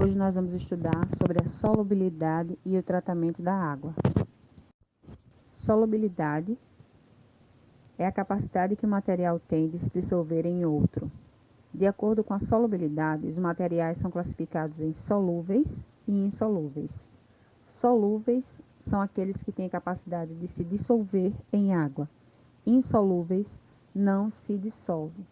Hoje nós vamos estudar sobre a solubilidade e o tratamento da água. Solubilidade é a capacidade que o material tem de se dissolver em outro. De acordo com a solubilidade, os materiais são classificados em solúveis e insolúveis. Solúveis são aqueles que têm a capacidade de se dissolver em água. Insolúveis não se dissolvem.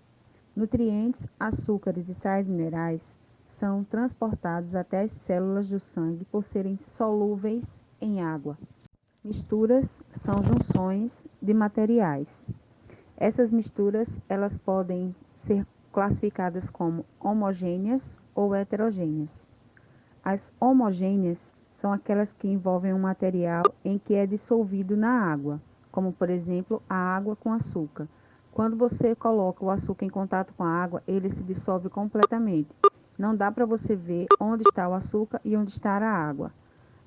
Nutrientes, açúcares e sais minerais são transportados até as células do sangue por serem solúveis em água. Misturas são junções de materiais. Essas misturas, elas podem ser classificadas como homogêneas ou heterogêneas. As homogêneas são aquelas que envolvem um material em que é dissolvido na água, como por exemplo a água com açúcar. Quando você coloca o açúcar em contato com a água, ele se dissolve completamente. Não dá para você ver onde está o açúcar e onde está a água.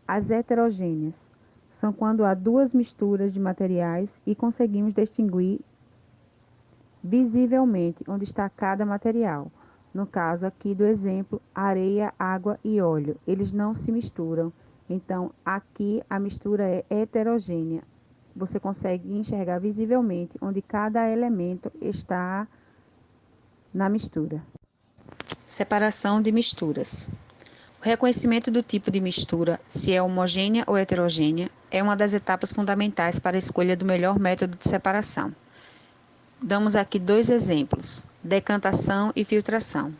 As heterogêneas são quando há duas misturas de materiais e conseguimos distinguir visivelmente onde está cada material. No caso aqui do exemplo, areia, água e óleo. Eles não se misturam. Então, aqui a mistura é heterogênea. Você consegue enxergar visivelmente onde cada elemento está na mistura. Separação de misturas. O reconhecimento do tipo de mistura, se é homogênea ou heterogênea, é uma das etapas fundamentais para a escolha do melhor método de separação. Damos aqui dois exemplos: decantação e filtração.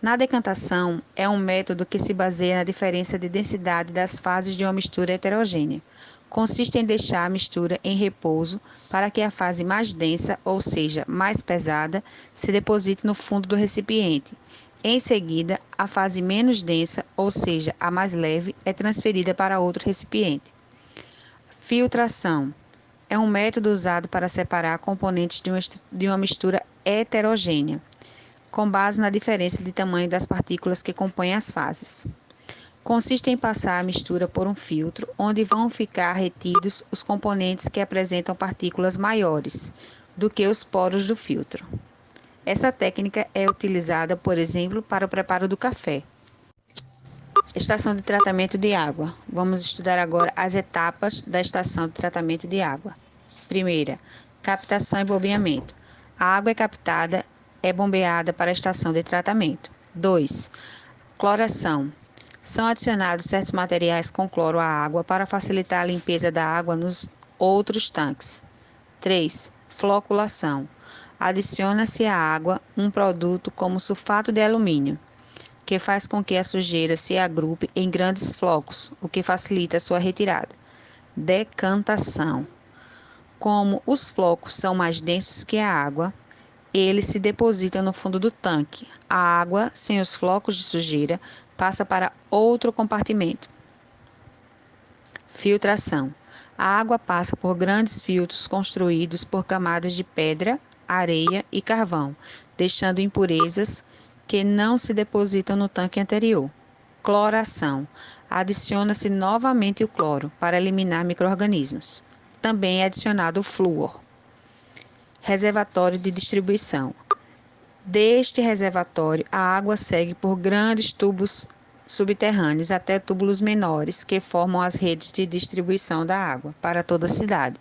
Na decantação, é um método que se baseia na diferença de densidade das fases de uma mistura heterogênea. Consiste em deixar a mistura em repouso para que a fase mais densa, ou seja, mais pesada, se deposite no fundo do recipiente. Em seguida, a fase menos densa, ou seja, a mais leve, é transferida para outro recipiente. Filtração é um método usado para separar componentes de uma mistura heterogênea, com base na diferença de tamanho das partículas que compõem as fases. Consiste em passar a mistura por um filtro, onde vão ficar retidos os componentes que apresentam partículas maiores do que os poros do filtro. Essa técnica é utilizada, por exemplo, para o preparo do café. Estação de tratamento de água. Vamos estudar agora as etapas da estação de tratamento de água. Primeira, captação e bombeamento. A água é captada, é bombeada para a estação de tratamento. 2. Cloração. São adicionados certos materiais com cloro à água para facilitar a limpeza da água nos outros tanques. 3. Floculação. Adiciona-se à água um produto como sulfato de alumínio, que faz com que a sujeira se agrupe em grandes flocos, o que facilita a sua retirada. Decantação. Como os flocos são mais densos que a água, eles se depositam no fundo do tanque. A água, sem os flocos de sujeira, passa para outro compartimento. Filtração. A água passa por grandes filtros construídos por camadas de pedra, areia e carvão, deixando impurezas que não se depositam no tanque anterior. Cloração. Adiciona-se novamente o cloro para eliminar micro-organismos. Também é adicionado o flúor. Reservatório de distribuição. Deste reservatório, a água segue por grandes tubos subterrâneos até túbulos menores que formam as redes de distribuição da água para toda a cidade.